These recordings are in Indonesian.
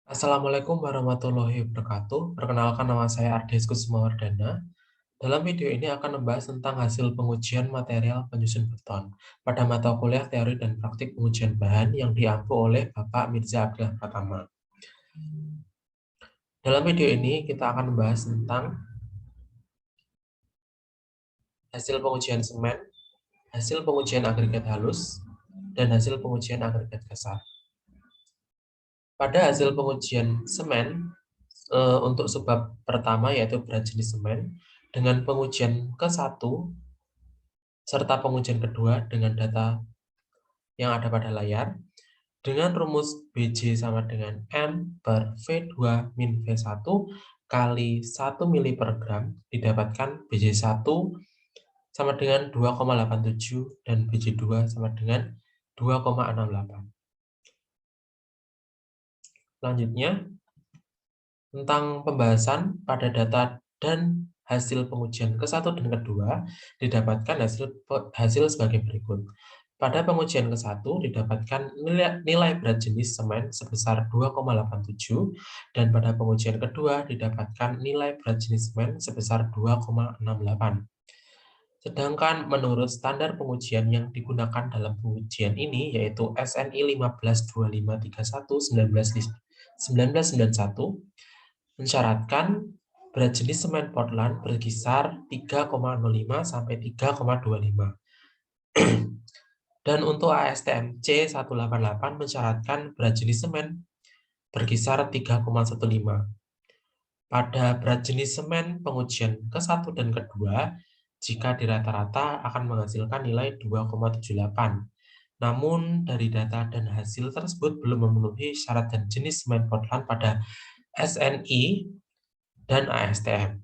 Assalamualaikum warahmatullahi wabarakatuh. Perkenalkan, nama saya Ardes Kusumawardana. Dalam video ini akan membahas tentang hasil pengujian material penyusun beton pada mata kuliah teori dan praktik pengujian bahan yang diampu oleh Bapak Mirza Abdillah Pratama. Dalam video ini kita akan membahas tentang hasil pengujian semen, hasil pengujian agregat halus, dan hasil pengujian agregat kasar. Pada hasil pengujian semen, untuk sebab pertama yaitu berat jenis semen, dengan pengujian ke-1 serta pengujian kedua dengan data yang ada pada layar, dengan rumus BJ sama dengan M per V2 min V1 kali 1 mili per gram, didapatkan BJ1 sama dengan 2,87 dan BJ2 sama dengan 2,68. Selanjutnya, tentang pembahasan pada data dan hasil pengujian ke-1 dan kedua, didapatkan hasil sebagai berikut. Pada pengujian ke-1 didapatkan nilai berat jenis semen sebesar 2,87 dan pada pengujian kedua didapatkan nilai berat jenis semen sebesar 2,68. Sedangkan menurut standar pengujian yang digunakan dalam pengujian ini yaitu SNI 152531/1991 mensyaratkan berat jenis semen Portland berkisar 3,05 sampai 3,25. Dan untuk ASTM C188 mensyaratkan berat jenis semen berkisar 3,15. Pada berat jenis semen pengujian ke-1 dan kedua, jika di rata-rata akan menghasilkan nilai 2,78. Namun dari data dan hasil tersebut belum memenuhi syarat dan jenis semen Portland pada SNI dan ASTM.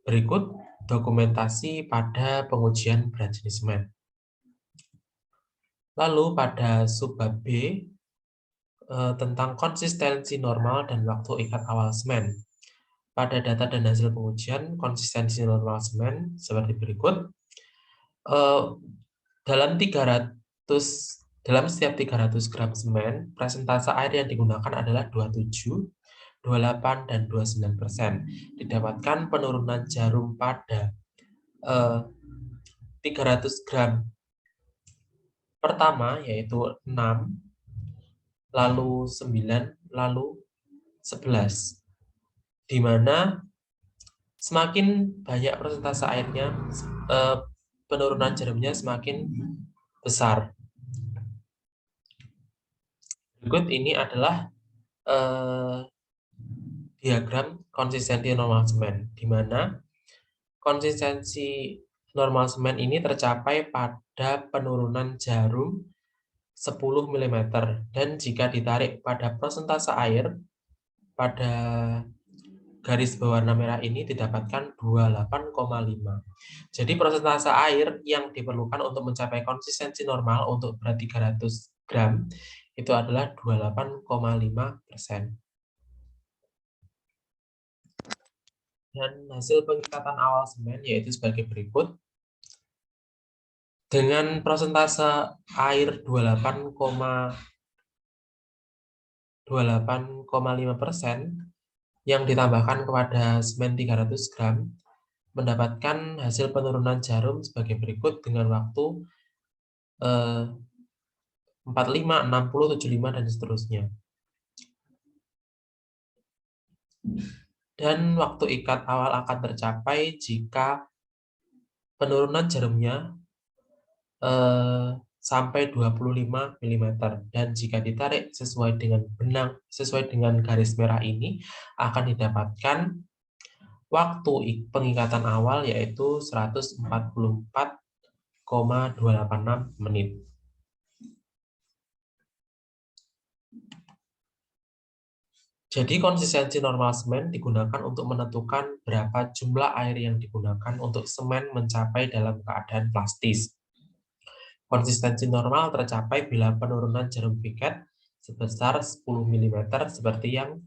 Berikut dokumentasi pada pengujian berat jenis semen. Lalu pada subbab B tentang konsistensi normal dan waktu ikat awal semen. Pada data dan hasil pengujian konsistensi normal semen seperti berikut. Dalam setiap 300 gram semen, presentase air yang digunakan adalah 27, 28, dan 29%. Didapatkan penurunan jarum pada 300 gram pertama yaitu 6, lalu 9, lalu 11. Di mana semakin banyak persentase airnya, penurunan jarumnya semakin besar. Berikut ini adalah diagram konsistensi normal semen, di mana konsistensi normal semen ini tercapai pada penurunan jarum 10 mm dan jika ditarik pada persentase air pada garis berwarna merah ini didapatkan 28,5. Jadi persentase air yang diperlukan untuk mencapai konsistensi normal untuk berat 300 gram itu adalah 28,5%. Dan hasil pengikatan awal semen yaitu sebagai berikut. Dengan persentase air 28,5% yang ditambahkan kepada semen 300 gram, mendapatkan hasil penurunan jarum sebagai berikut dengan waktu 45, 60, 75, dan seterusnya. Dan waktu ikat awal akan tercapai jika penurunan jarumnya sampai 25 mm dan jika ditarik sesuai dengan garis merah ini akan didapatkan waktu pengikatan awal yaitu 144,286 menit. Jadi konsistensi normal semen digunakan untuk menentukan berapa jumlah air yang digunakan untuk semen mencapai dalam keadaan plastis. Konsistensi normal tercapai bila penurunan jarum piket sebesar 10 mm seperti yang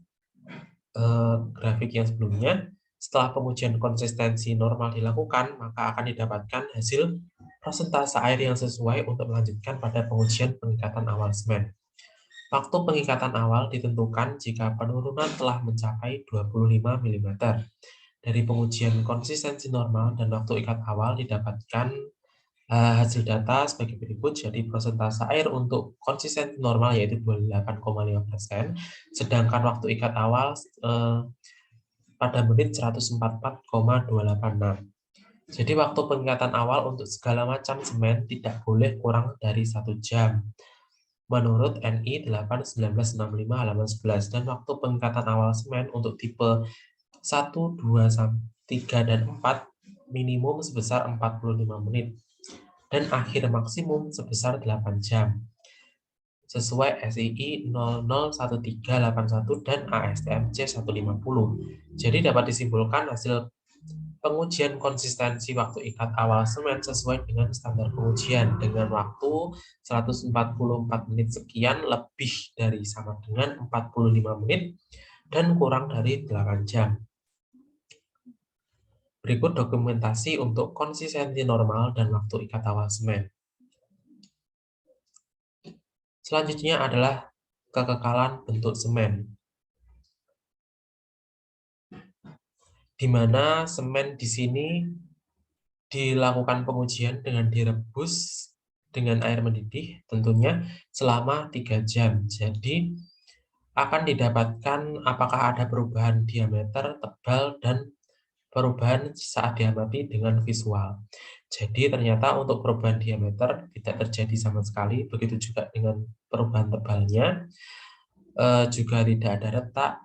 grafik yang sebelumnya. Setelah pengujian konsistensi normal dilakukan, maka akan didapatkan hasil persentase air yang sesuai untuk melanjutkan pada pengujian pengikatan awal semen. Waktu pengikatan awal ditentukan jika penurunan telah mencapai 25 mm. Dari pengujian konsistensi normal dan waktu ikat awal didapatkan hasil data sebagai berikut. Jadi persentase air untuk konsistensi normal yaitu 28,5%, sedangkan waktu ikat awal pada menit 144,286. Jadi waktu pengikatan awal untuk segala macam semen tidak boleh kurang dari 1 jam. Menurut NI 8/1965 halaman 11, dan waktu pengikatan awal semen untuk tipe 1, 2, 3, dan 4 minimum sebesar 45 menit dan akhir maksimum sebesar 8 jam sesuai SII 001381 dan ASTM C150. Jadi dapat disimpulkan hasil pengujian konsistensi waktu ikat awal semen sesuai dengan standar pengujian dengan waktu 144 menit sekian lebih dari sama dengan 45 menit dan kurang dari 8 jam. Berikut dokumentasi untuk konsistensi normal dan waktu ikat awal semen. Selanjutnya adalah kekekalan bentuk semen, di mana semen di sini dilakukan pengujian dengan direbus dengan air mendidih tentunya selama 3 jam. Jadi akan didapatkan apakah ada perubahan diameter, tebal, dan perubahan saat diamati dengan visual. Jadi ternyata untuk perubahan diameter tidak terjadi sama sekali, begitu juga dengan perubahan tebalnya. Juga tidak ada retak,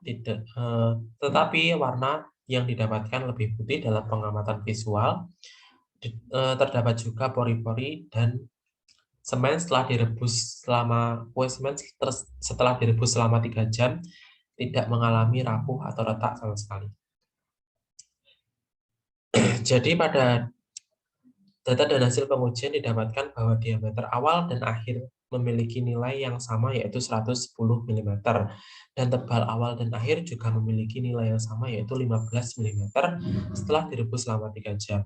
tetapi warna yang didapatkan lebih putih dalam pengamatan visual. Terdapat juga pori-pori dan semen setelah direbus setelah direbus selama 3 jam tidak mengalami rapuh atau retak sama sekali. Jadi pada data dan hasil pengujian didapatkan bahwa diameter awal dan akhir memiliki nilai yang sama yaitu 110 mm dan tebal awal dan akhir juga memiliki nilai yang sama yaitu 15 mm setelah direbus selama 3 jam.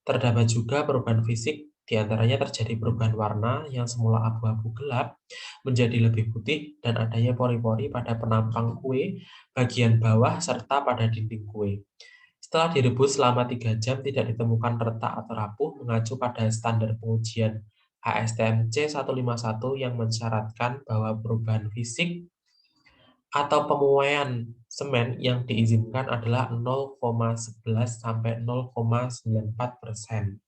Terdapat juga perubahan fisik, diantaranya terjadi perubahan warna yang semula abu-abu gelap menjadi lebih putih dan adanya pori-pori pada penampang kue bagian bawah serta pada dinding kue. Setelah direbus selama 3 jam tidak ditemukan retak atau rapuh mengacu pada standar pengujian ASTM C151 yang mensyaratkan bahwa perubahan fisik atau pemuaian semen yang diizinkan adalah 0,11 sampai 0,94%.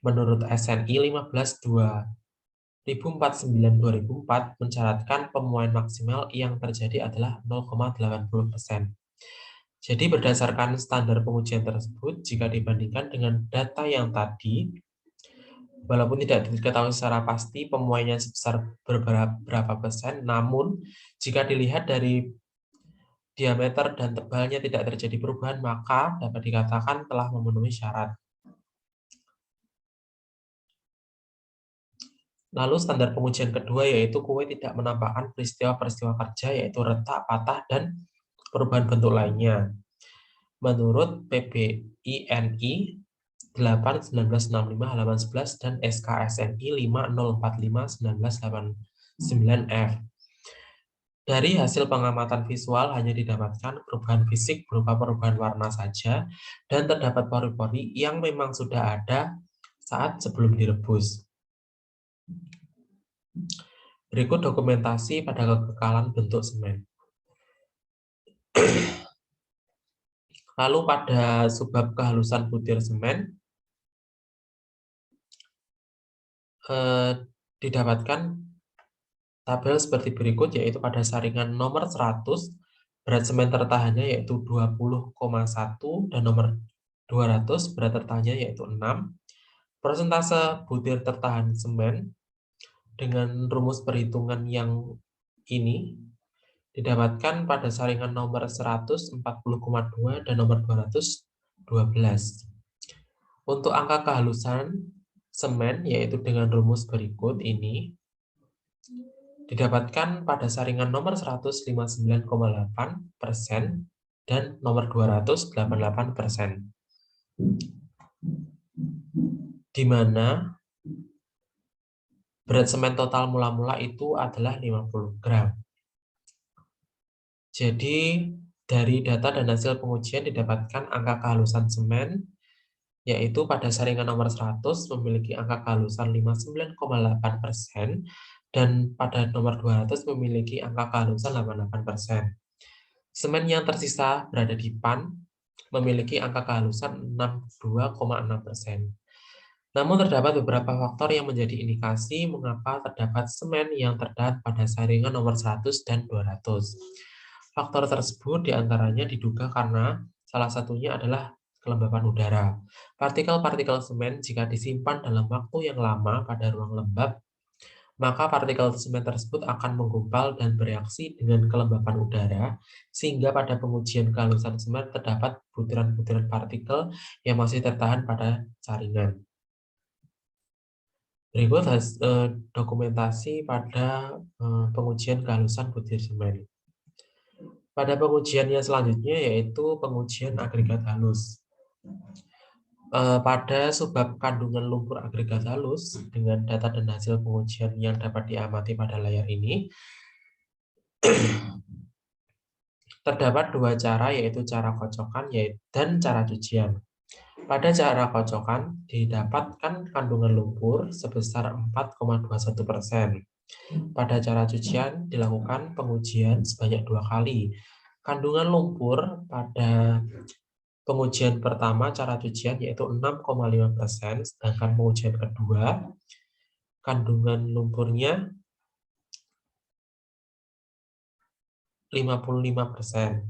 Menurut SNI 15/2049/2004 mensyaratkan pemuaian maksimal yang terjadi adalah 0,80%. Jadi berdasarkan standar pengujian tersebut, jika dibandingkan dengan data yang tadi, walaupun tidak diketahui secara pasti pemuaiannya sebesar berapa persen, namun jika dilihat dari diameter dan tebalnya tidak terjadi perubahan, maka dapat dikatakan telah memenuhi syarat. Lalu standar pengujian kedua yaitu kue tidak menampakkan peristiwa-peristiwa kerja yaitu retak, patah, dan perubahan bentuk lainnya. Menurut PBINI 8/1965 halaman 11 dan SKSNI 5045/1989F. Dari hasil pengamatan visual hanya didapatkan perubahan fisik berupa perubahan warna saja dan terdapat pori-pori yang memang sudah ada saat sebelum direbus. Berikut dokumentasi pada kekekalan bentuk semen. Lalu pada subbab kehalusan butir semen didapatkan tabel seperti berikut, yaitu pada saringan nomor 100 berat semen tertahannya yaitu 20,1 dan nomor 200 berat tertahannya yaitu 6. Persentase butir tertahan semen dengan rumus perhitungan yang ini didapatkan pada saringan nomor 140,2 dan nomor 212. Untuk angka kehalusan semen yaitu dengan rumus berikut ini didapatkan pada saringan nomor 159,8% dan nomor 288%. Di mana Berat semen total mula-mula itu adalah 50 gram. Jadi dari data dan hasil pengujian didapatkan angka kehalusan semen, yaitu pada saringan nomor 100 memiliki angka kehalusan 59,8% dan pada nomor 200 memiliki angka kehalusan 88%. Semen yang tersisa berada di PAN memiliki angka kehalusan 62,6%. Namun terdapat beberapa faktor yang menjadi indikasi mengapa terdapat semen yang terdapat pada saringan nomor 100 dan 200. Faktor tersebut diantaranya diduga karena salah satunya adalah kelembapan udara. Partikel-partikel semen jika disimpan dalam waktu yang lama pada ruang lembab, maka partikel semen tersebut akan menggumpal dan bereaksi dengan kelembapan udara, sehingga pada pengujian kehalusan semen terdapat butiran-butiran partikel yang masih tertahan pada saringan. Berikut dokumentasi pada pengujian kehalusan butir semen. Pada pengujiannya selanjutnya yaitu pengujian agregat halus. Pada subbab kandungan lumpur agregat halus dengan data dan hasil pengujian yang dapat diamati pada layar ini, terdapat dua cara yaitu cara kocokan dan cara cucian. Pada cara kocokan didapatkan kandungan lumpur sebesar 4,21%. Pada cara cucian dilakukan pengujian sebanyak 2 kali. Kandungan lumpur pada pengujian pertama cara cucian yaitu 6,5%, sedangkan pengujian kedua kandungan lumpurnya 55%.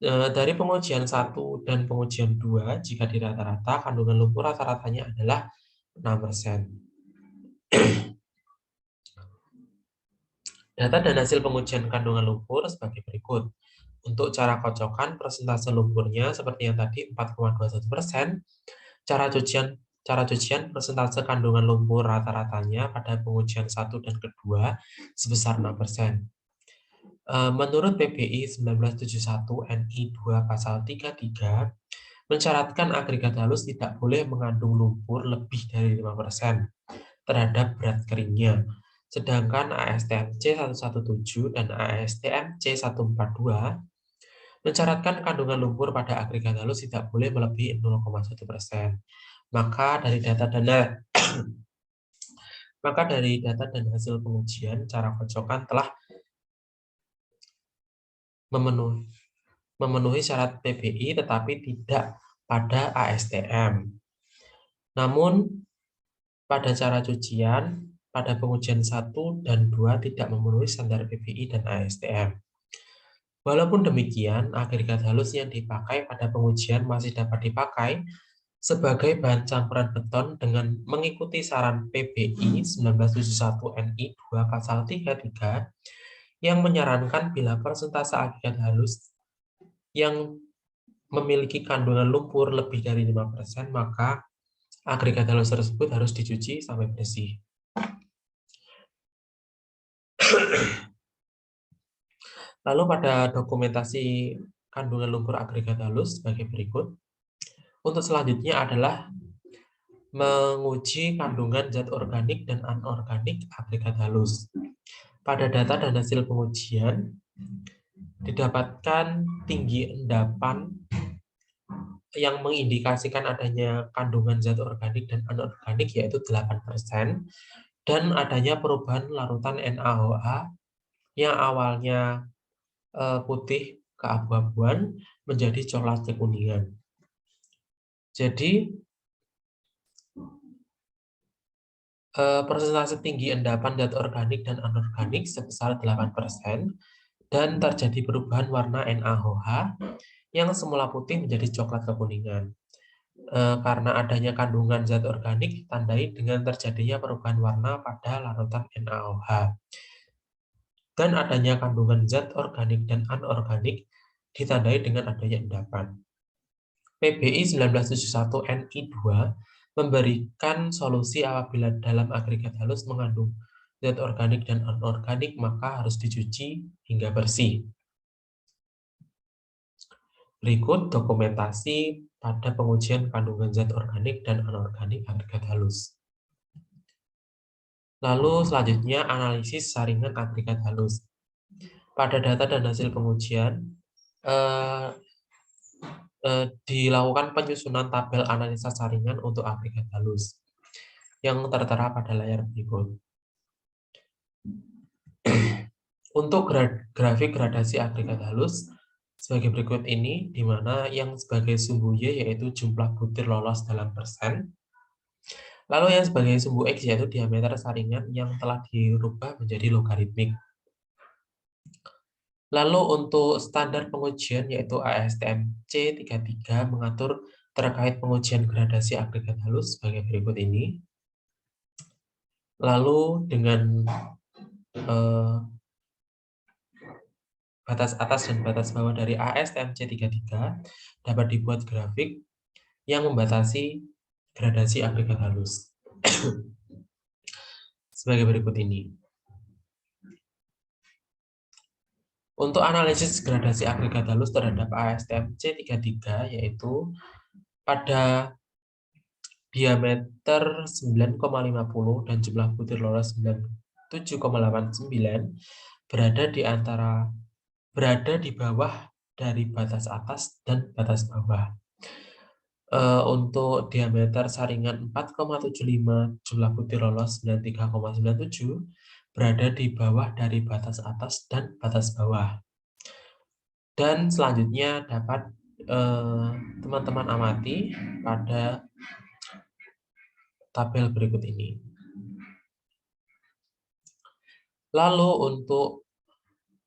Dari pengujian 1 dan pengujian 2, jika di rata-rata kandungan lumpur rata-ratanya adalah 6%. Data dan hasil pengujian kandungan lumpur sebagai berikut. Untuk cara kocokan, persentase lumpurnya seperti yang tadi 4,21%. Cara cucian persentase kandungan lumpur rata-ratanya pada pengujian 1 dan kedua sebesar 6%. Menurut PBI 1971 NI 2 pasal 33 mensyaratkan agregat halus tidak boleh mengandung lumpur lebih dari 5% terhadap berat keringnya. Sedangkan ASTM C117 dan ASTM C142 mensyaratkan kandungan lumpur pada agregat halus tidak boleh melebihi 0,1%. Maka dari data dan hasil pengujian, cara kocokan telah memenuhi syarat PBI tetapi tidak pada ASTM. Namun pada cara cucian, pada pengujian 1 dan 2 tidak memenuhi standar PBI dan ASTM. Walaupun demikian, agregat halus yang dipakai pada pengujian masih dapat dipakai sebagai bahan campuran beton dengan mengikuti saran PBI 1971 NI 2 pasal 33 yang menyarankan bila persentase agregat halus yang memiliki kandungan lumpur lebih dari 5%, maka agregat halus tersebut harus dicuci sampai bersih. Lalu pada dokumentasi kandungan lumpur agregat halus sebagai berikut. Untuk selanjutnya adalah menguji kandungan zat organik dan anorganik agregat halus. Pada data dan hasil pengujian, didapatkan tinggi endapan yang mengindikasikan adanya kandungan zat organik dan anorganik yaitu 8%, dan adanya perubahan larutan NaOH yang awalnya putih keabu-abuan menjadi coklat kekuningan. Jadi persentase tinggi endapan zat organik dan anorganik sebesar 8% dan terjadi perubahan warna NaOH yang semula putih menjadi coklat kekuningan. Karena adanya kandungan zat organik ditandai dengan terjadinya perubahan warna pada larutan NaOH. Dan adanya kandungan zat organik dan anorganik ditandai dengan adanya endapan. PBI 1971 NI 2 memberikan solusi apabila dalam agregat halus mengandung zat organik dan anorganik maka harus dicuci hingga bersih. Berikut dokumentasi pada pengujian kandungan zat organik dan anorganik agregat halus. Lalu selanjutnya analisis saringan agregat halus. Pada data dan hasil pengujian, dilakukan penyusunan tabel analisa saringan untuk agregat halus yang tertera pada layar berikut. Untuk grafik gradasi agregat halus sebagai berikut ini, di mana yang sebagai sumbu Y yaitu jumlah butir lolos dalam persen, lalu yang sebagai sumbu X yaitu diameter saringan yang telah dirubah menjadi logaritmik. Lalu untuk standar pengujian yaitu ASTM C33 mengatur terkait pengujian gradasi agregat halus sebagai berikut ini. Lalu dengan batas atas dan batas bawah dari ASTM C33 dapat dibuat grafik yang membatasi gradasi agregat halus. Sebagai berikut ini. Untuk analisis gradasi agregat halus terhadap ASTM C33 yaitu pada diameter 9,50 dan jumlah butir lolos 7,89 berada di bawah dari batas atas dan batas bawah. Untuk diameter saringan 4,75, jumlah butir lolos 93,97 berada di bawah dari batas atas dan batas bawah. Dan selanjutnya dapat teman-teman amati pada tabel berikut ini. Lalu untuk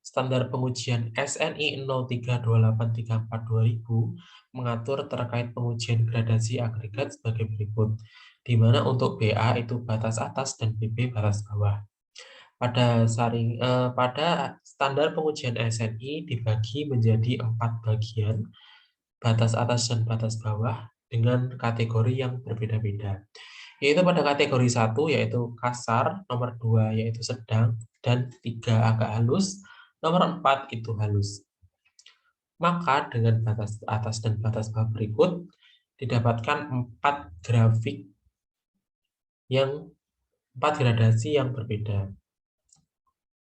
standar pengujian SNI 032834/2000 mengatur terkait pengujian gradasi agregat sebagai berikut, di mana untuk BA itu batas atas dan BB batas bawah. Pada standar pengujian SNI dibagi menjadi 4 bagian, batas atas dan batas bawah dengan kategori yang berbeda-beda. Yaitu pada kategori 1 yaitu kasar, nomor 2 yaitu sedang, dan 3 agak halus, nomor 4 itu halus. Maka dengan batas atas dan batas bawah berikut didapatkan 4 gradasi yang berbeda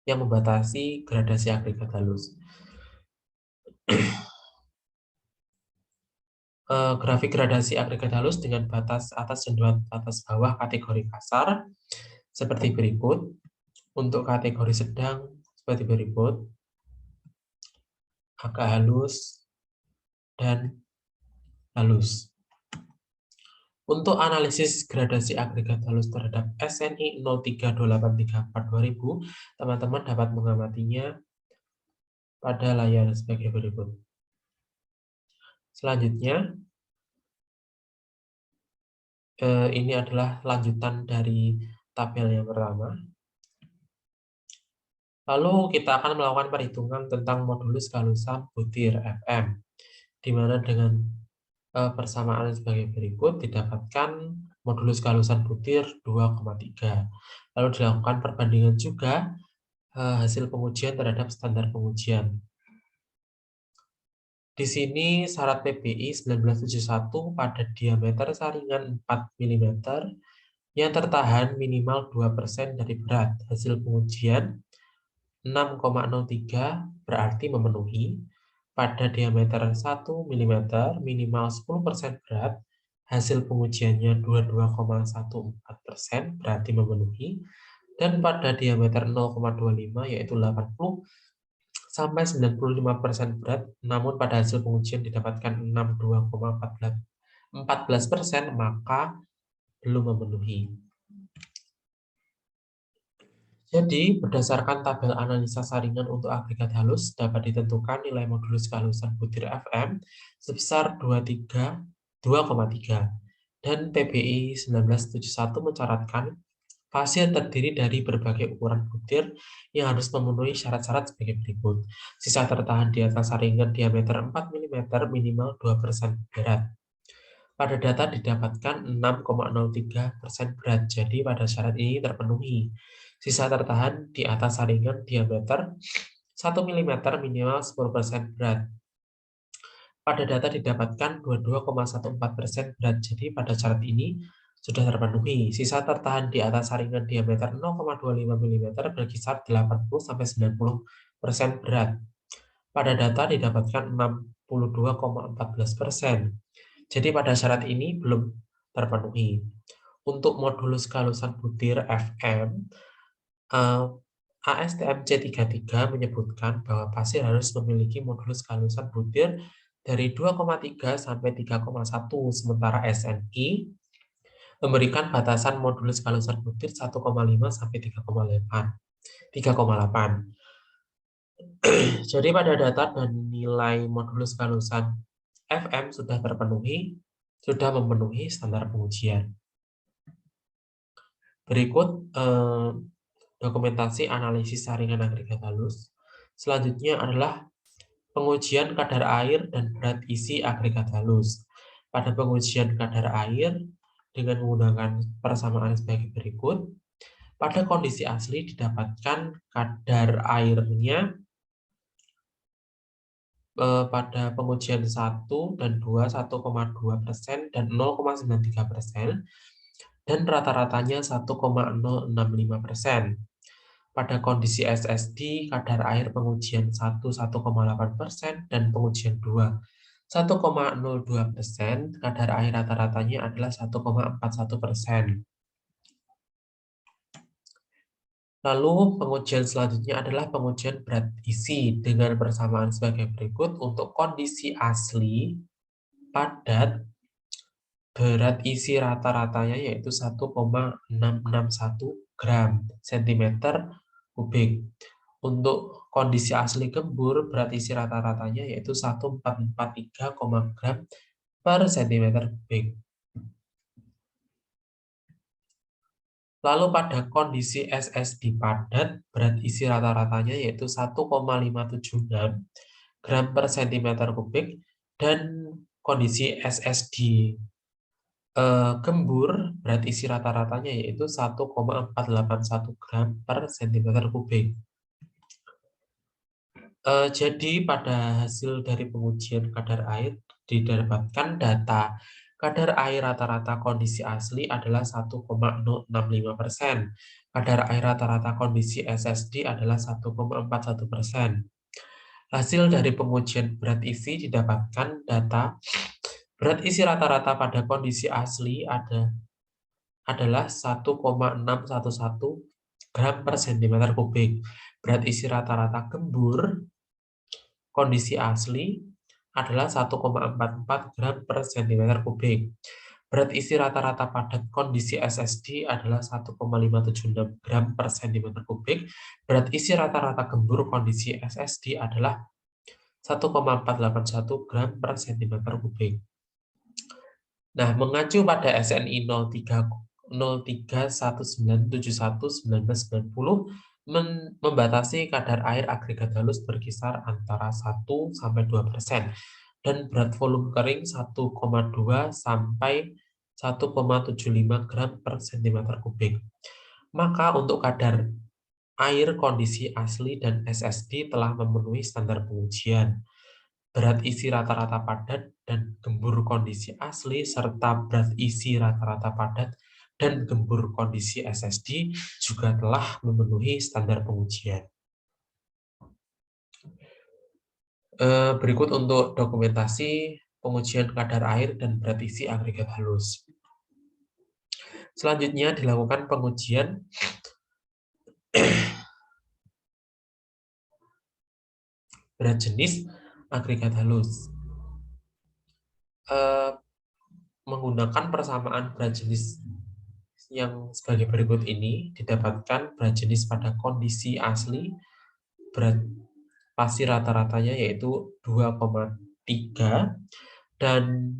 yang membatasi gradasi agregat halus. Grafik gradasi agregat halus dengan batas atas dan batas bawah kategori kasar seperti berikut. Untuk kategori sedang seperti berikut, agak halus dan halus. Untuk analisis gradasi agregat halus terhadap SNI 032834/2000, teman-teman dapat mengamatinya pada layar sebagai berikut. Selanjutnya, ini adalah lanjutan dari tabel yang pertama. Lalu kita akan melakukan perhitungan tentang modulus kehalusan butir FM, di mana dengan persamaan sebagai berikut didapatkan modulus kehalusan butir 2,3. Lalu dilakukan perbandingan juga hasil pengujian terhadap standar pengujian. Di sini syarat PBI 1971 pada diameter saringan 4 mm yang tertahan minimal 2% dari berat. Hasil pengujian 6,03 berarti memenuhi. Pada diameter 1 mm minimal 10% berat, hasil pengujiannya 22,14% berarti memenuhi. Dan pada diameter 0,25 yaitu 80 sampai 95% berat, namun pada hasil pengujian didapatkan 62,14%, maka belum memenuhi. Jadi, berdasarkan tabel analisa saringan untuk agregat halus, dapat ditentukan nilai modulus kehalusan butir FM sebesar 2,3 dan PBI 1971 mencatatkan fase terdiri dari berbagai ukuran butir yang harus memenuhi syarat-syarat sebagai berikut. Sisa tertahan di atas saringan diameter 4 mm minimal 2% berat. Pada data didapatkan 6,03% berat, jadi pada syarat ini terpenuhi. Sisa tertahan di atas saringan diameter 1 mm minimal 10% berat. Pada data didapatkan 22,14% berat, jadi pada syarat ini sudah terpenuhi. Sisa tertahan di atas saringan diameter 0,25 mm berkisar 80-90% berat. Pada data didapatkan 62,14%. Jadi pada syarat ini belum terpenuhi. Untuk modulus kehalusan butir FM, ASTM C33 menyebutkan bahwa pasir harus memiliki modulus kehalusan butir dari 2,3 sampai 3,1, sementara SNI memberikan batasan modulus kehalusan butir 1,5 sampai 3,8. Jadi pada data dan nilai modulus kehalusan FM sudah memenuhi standar pengujian. Berikut dokumentasi analisis saringan agregat halus. Selanjutnya adalah pengujian kadar air dan berat isi agregat halus. Pada pengujian kadar air dengan menggunakan persamaan sebagai berikut. Pada kondisi asli didapatkan kadar airnya pada pengujian 1 dan 2, 1,2% dan 0,93%, dan rata-ratanya 1,065%. Pada kondisi SSD, kadar air pengujian 1, 1,8%, dan pengujian 2, 1,02%, kadar air rata-ratanya adalah 1,41%. Lalu pengujian selanjutnya adalah pengujian berat isi dengan persamaan sebagai berikut. Untuk kondisi asli padat, berat isi rata-ratanya yaitu 1,661 gram cm kubik. Untuk kondisi asli gembur, berat isi rata-ratanya yaitu 1443, gram per cm kubik. Lalu pada kondisi SSD padat, berat isi rata-ratanya yaitu 1,576 gram per cm kubik, dan kondisi SSD gembur, berat isi rata-ratanya yaitu 1,481 gram per cm kubik. Jadi pada hasil dari pengujian kadar air didapatkan data kadar air rata-rata kondisi asli adalah 1,065%. Kadar air rata-rata kondisi SSD adalah 1,41%. Hasil dari pengujian berat isi didapatkan data berat isi rata-rata pada kondisi asli adalah 1,611 gram per cm kubik. Berat isi rata-rata gembur kondisi asli adalah 1,44 gram per cm kubik. Berat isi rata-rata padat kondisi SSD adalah 1,576 gram per cm kubik. Berat isi rata-rata gembur kondisi SSD adalah 1,481 gram per cm kubik. Nah, mengacu pada SNI 0319711990 membatasi kadar air agregat halus berkisar antara 1 sampai 2% dan berat volume kering 1,2 sampai 1,75 gram per cm kubik. Maka untuk kadar air kondisi asli dan SSD telah memenuhi standar pengujian. Berat isi rata-rata padat dan gembur kondisi asli serta berat isi rata-rata padat dan gembur kondisi SSD juga telah memenuhi standar pengujian. Berikut untuk dokumentasi pengujian kadar air dan berat isi agregat halus. Selanjutnya dilakukan pengujian berat jenis agregat halus. Menggunakan persamaan berat jenis yang sebagai berikut ini, didapatkan berat jenis pada kondisi asli berat pasir rata-ratanya yaitu 2,3, dan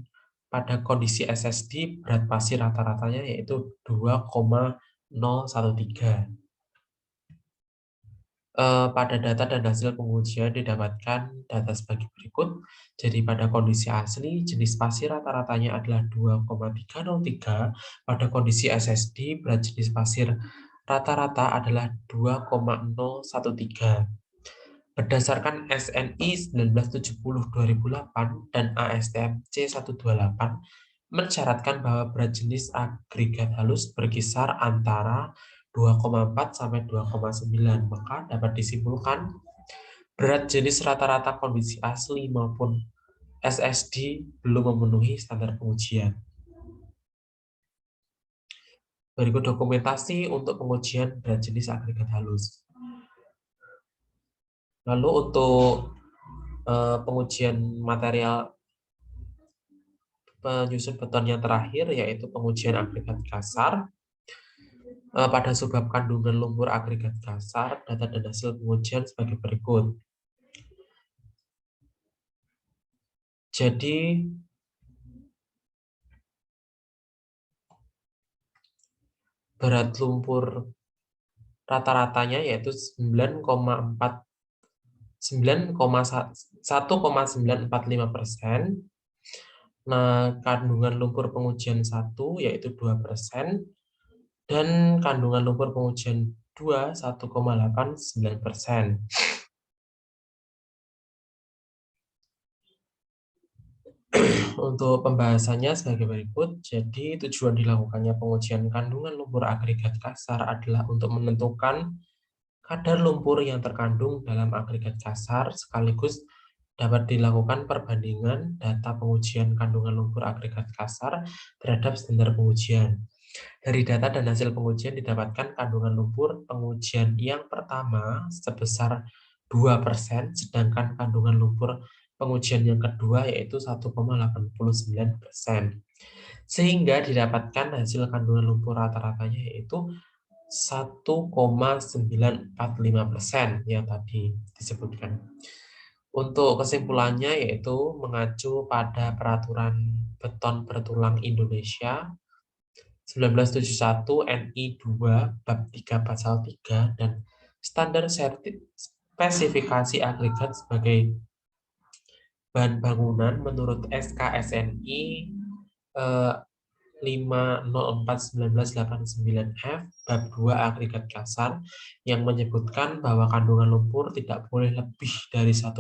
pada kondisi SSD berat pasir rata-ratanya yaitu 2,013. Pada data dan hasil pengujian didapatkan data sebagai berikut. Jadi pada kondisi asli jenis pasir rata-ratanya adalah 2,303. Pada kondisi SSD berat jenis pasir rata-rata adalah 2,013. Berdasarkan SNI 1970-2008 dan ASTM C128, mensyaratkan bahwa berat jenis agregat halus berkisar antara 2,4 sampai 2,9. Maka dapat disimpulkan berat jenis rata-rata kondisi asli maupun SSD belum memenuhi standar pengujian. Berikut dokumentasi untuk pengujian berat jenis agregat halus. Lalu untuk pengujian material penyusun beton yang terakhir, yaitu pengujian agregat kasar. Pada subbab kandungan lumpur agregat kasar, data dan hasil pengujian sebagai berikut. Jadi, berat lumpur rata-ratanya yaitu 1,945%. Nah, kandungan lumpur pengujian 1 yaitu 2%, dan kandungan lumpur pengujian 2 1,89%. Untuk pembahasannya sebagai berikut. Jadi tujuan dilakukannya pengujian kandungan lumpur agregat kasar adalah untuk menentukan kadar lumpur yang terkandung dalam agregat kasar, sekaligus dapat dilakukan perbandingan data pengujian kandungan lumpur agregat kasar terhadap standar pengujian. Dari data dan hasil pengujian didapatkan kandungan lumpur pengujian yang pertama sebesar 2%, sedangkan kandungan lumpur pengujian yang kedua yaitu 1,89%. Sehingga didapatkan hasil kandungan lumpur rata-ratanya yaitu 1,945% yang tadi disebutkan. Untuk kesimpulannya yaitu mengacu pada Peraturan Beton Bertulang Indonesia 1971 NI 2 Bab 3 Pasal 3 dan standar spesifikasi agregat sebagai bahan bangunan menurut SKSNI 504/1989F Bab 2 agregat kasar yang menyebutkan bahwa kandungan lumpur tidak boleh lebih dari 1%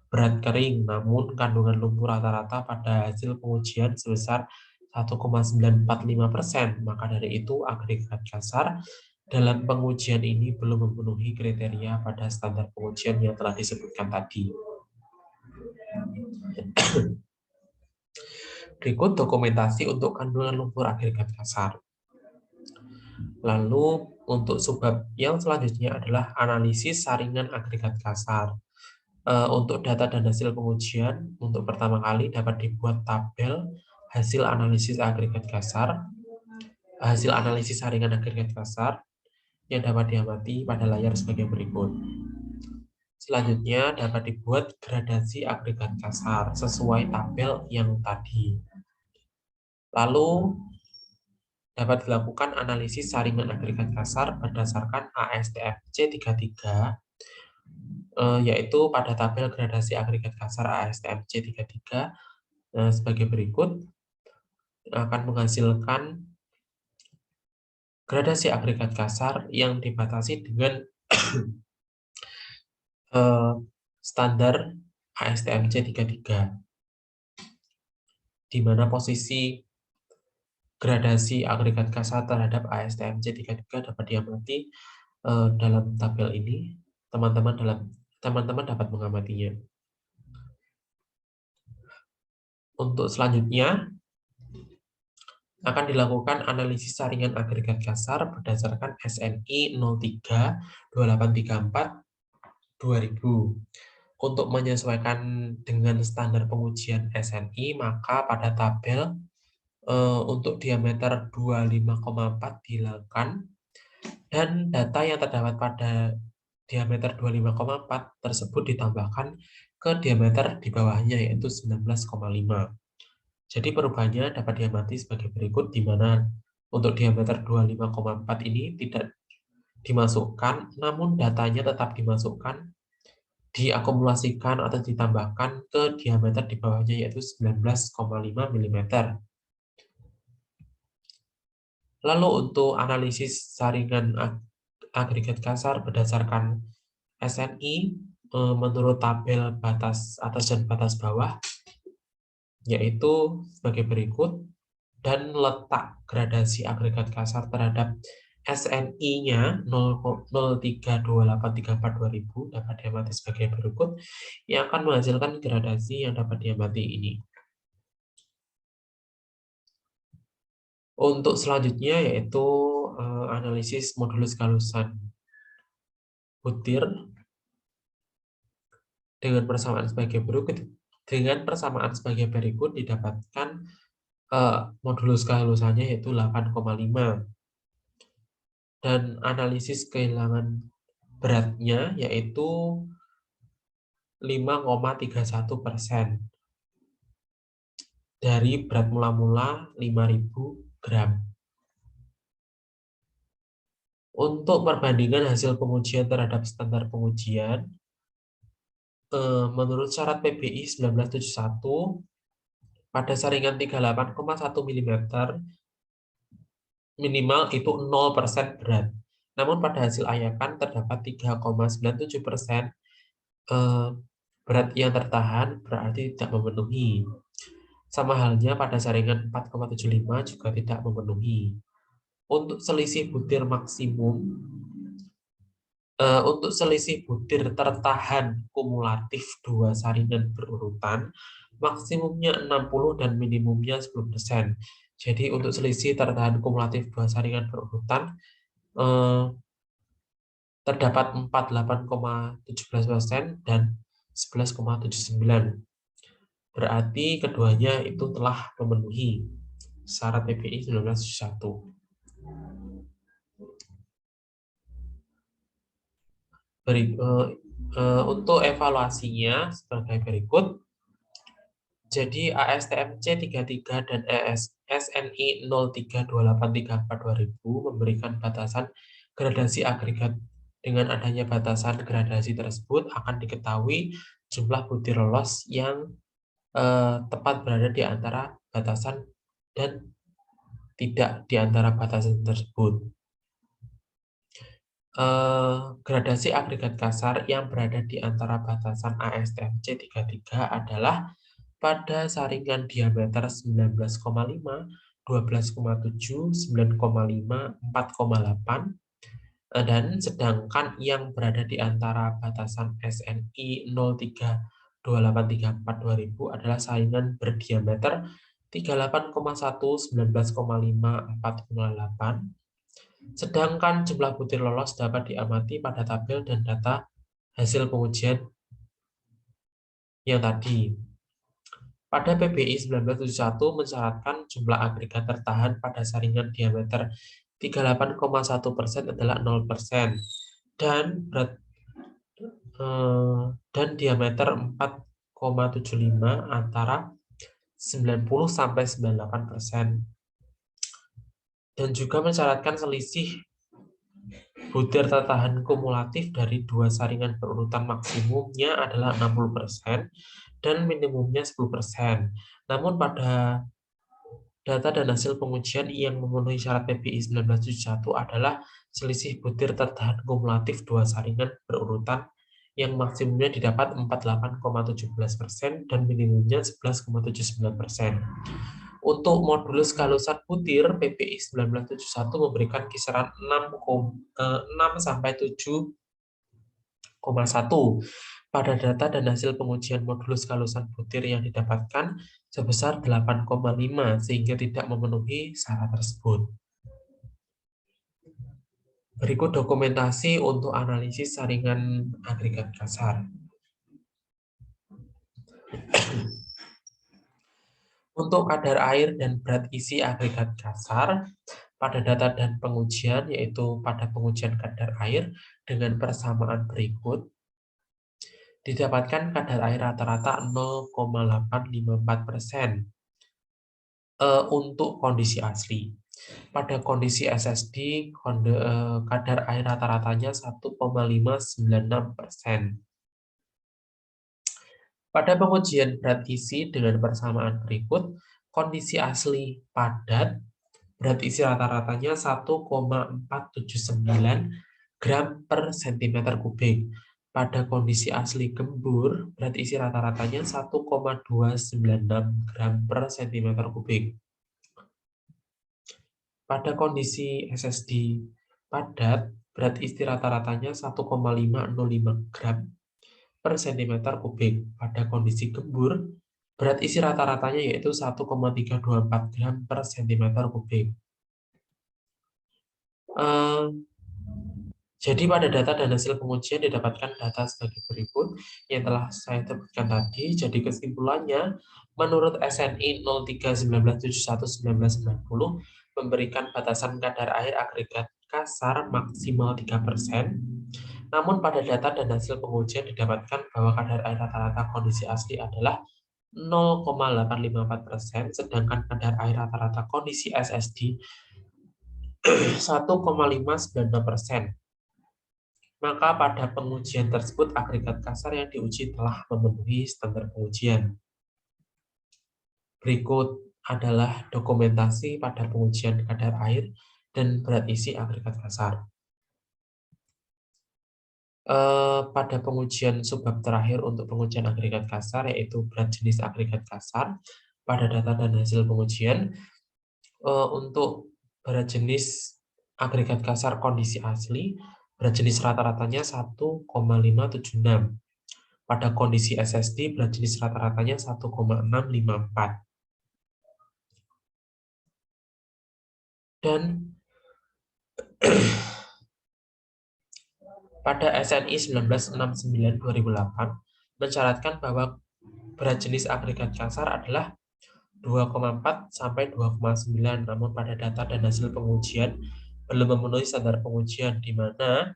berat kering, namun kandungan lumpur rata-rata pada hasil pengujian sebesar 1,945%. Maka dari itu agregat kasar dalam pengujian ini belum memenuhi kriteria pada standar pengujian yang telah disebutkan tadi. Berikut dokumentasi untuk kandungan lumpur agregat kasar. Lalu untuk subbab yang selanjutnya adalah analisis saringan agregat kasar. Untuk data dan hasil pengujian, untuk pertama kali dapat dibuat tabel hasil analisis agregat kasar, hasil analisis saringan agregat kasar yang dapat diamati pada layar sebagai berikut. Selanjutnya dapat dibuat gradasi agregat kasar sesuai tabel yang tadi. Lalu dapat dilakukan analisis saringan agregat kasar berdasarkan ASTM C33, yaitu pada tabel gradasi agregat kasar ASTM C33 sebagai berikut, akan menghasilkan gradasi agregat kasar yang dibatasi dengan standar ASTM C33, di mana posisi gradasi agregat kasar terhadap ASTM C33 dapat diamati dalam tabel ini. Teman-teman dapat mengamatinya. Untuk selanjutnya akan dilakukan analisis saringan agregat kasar berdasarkan SNI 03-2834/2000. Untuk menyesuaikan dengan standar pengujian SNI, maka pada tabel untuk diameter 25,4 dihilangkan, dan data yang terdapat pada diameter 25,4 tersebut ditambahkan ke diameter di bawahnya yaitu 19,5. Jadi perubahannya dapat diamati sebagai berikut, di mana untuk diameter 25,4 ini tidak dimasukkan, namun datanya tetap dimasukkan, diakumulasikan atau ditambahkan ke diameter di bawahnya yaitu 19,5 mm. Lalu untuk analisis saringan agregat kasar berdasarkan SNI menurut tabel batas atas dan batas bawah, yaitu sebagai berikut, dan letak gradasi agregat kasar terhadap SNI-nya 0,032834/2000 dapat diamati sebagai berikut, yang akan menghasilkan gradasi yang dapat diamati ini. Untuk selanjutnya yaitu analisis modulus kalusan butir dengan persamaan sebagai berikut. Dengan persamaan sebagai berikut didapatkan modulus kalusannya yaitu 8,5, dan analisis kehilangan beratnya yaitu 5,31% dari berat mula-mula 5.000 gram. Untuk perbandingan hasil pengujian terhadap standar pengujian, menurut syarat PBI 1971, pada saringan 38,1 mm minimal itu 0% berat. Namun pada hasil ayakan terdapat 3,97% berat yang tertahan, berarti tidak memenuhi. Sama halnya pada saringan 4,75 juga tidak memenuhi. Untuk selisih butir maksimum, untuk selisih butir tertahan kumulatif dua saringan berurutan, maksimumnya 60 dan minimumnya 10%. Jadi untuk selisih tertahan kumulatif dua saringan berurutan, terdapat 48,17% dan 11,79%. Berarti keduanya itu telah memenuhi syarat PBI 1971. Untuk evaluasinya sebagai berikut. Jadi ASTM C33 dan SNI 0328342.000 memberikan batasan gradasi agregat. Dengan adanya batasan gradasi tersebut akan diketahui jumlah butir lolos yang tepat berada di antara batasan dan tidak di antara batasan tersebut. Gradasi agregat kasar yang berada di antara batasan ASTM C33 adalah pada saringan diameter 19,5, 12,7, 9,5, 4,8, dan sedangkan yang berada di antara batasan SNI 0328342.000 adalah saringan berdiameter 38,1, 19,5, 4,8. Sedangkan jumlah butir lolos dapat diamati pada tabel dan data hasil pengujian yang tadi. Pada PBI 1971 mensyaratkan jumlah agregat tertahan pada saringan diameter 38,1% adalah 0% dan diameter 4,75 antara 90 sampai 98%. Dan juga mensyaratkan selisih butir tertahan kumulatif dari dua saringan berurutan maksimumnya adalah 60% dan minimumnya 10%. Namun pada data dan hasil pengujian yang memenuhi syarat PBI 1971 adalah selisih butir tertahan kumulatif dua saringan berurutan yang maksimumnya didapat 48,17% dan minimumnya 11,79%. Untuk modulus kalusan butir, PBI 1971 memberikan kisaran 6 sampai 7,1 pada data dan hasil pengujian modulus kalusan butir yang didapatkan sebesar 8,5 sehingga tidak memenuhi syarat tersebut. Berikut dokumentasi untuk analisis saringan agregat kasar. Untuk kadar air dan berat isi agregat kasar pada data dan pengujian, yaitu pada pengujian kadar air dengan persamaan berikut, didapatkan kadar air rata-rata 0,854% untuk kondisi asli. Pada kondisi SSD, kadar air rata-ratanya 1,596%. Pada pengujian berat isi dengan persamaan berikut, kondisi asli padat, berat isi rata-ratanya 1,479 gram per cm kubik. Pada kondisi asli gembur, berat isi rata-ratanya 1,296 gram per cm kubik. Pada kondisi SSD padat, berat isi rata-ratanya 1,505 gram per cm kubik. Pada kondisi gembur, berat isi rata-ratanya yaitu 1,324 gram per cm kubik. Jadi pada data dan hasil pengujian didapatkan data sebagai berikut yang telah saya sebutkan tadi. Jadi kesimpulannya, menurut SNI 03/1971-1990 memberikan batasan kadar air agregat kasar maksimal 3%. Namun pada data dan hasil pengujian didapatkan bahwa kadar air rata-rata kondisi asli adalah 0,854%, sedangkan kadar air rata-rata kondisi SSD 1,596%. Maka pada pengujian tersebut agregat kasar yang diuji telah memenuhi standar pengujian. Berikut adalah dokumentasi pada pengujian kadar air dan berat isi agregat kasar. Pada pengujian subbab terakhir untuk pengujian agregat kasar, yaitu berat jenis agregat kasar, pada data dan hasil pengujian, untuk berat jenis agregat kasar kondisi asli, berat jenis rata-ratanya 1,576. Pada kondisi SSD, berat jenis rata-ratanya 1,654. Dan pada SNI 1969-2008 mensyaratkan bahwa berat jenis agregat kasar adalah 2,4 sampai 2,9, namun pada data dan hasil pengujian belum memenuhi standar pengujian, di mana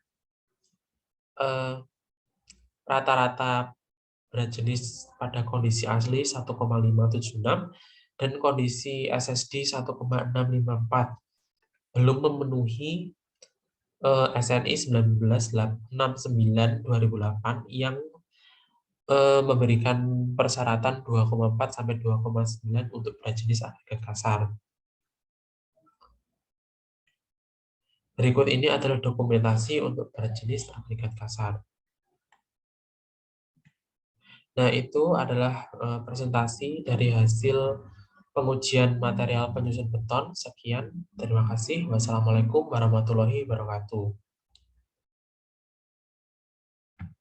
rata-rata berat jenis pada kondisi asli 1,576 dan kondisi SSD 1,654 belum memenuhi SNI 1969-2008 yang memberikan persyaratan 2,4 sampai 2,9 untuk berat jenis agregat kasar. Berikut ini adalah dokumentasi untuk berat jenis agregat kasar. Nah, itu adalah presentasi dari hasil pengujian material penyusun beton. Sekian, terima kasih. Wassalamualaikum warahmatullahi wabarakatuh.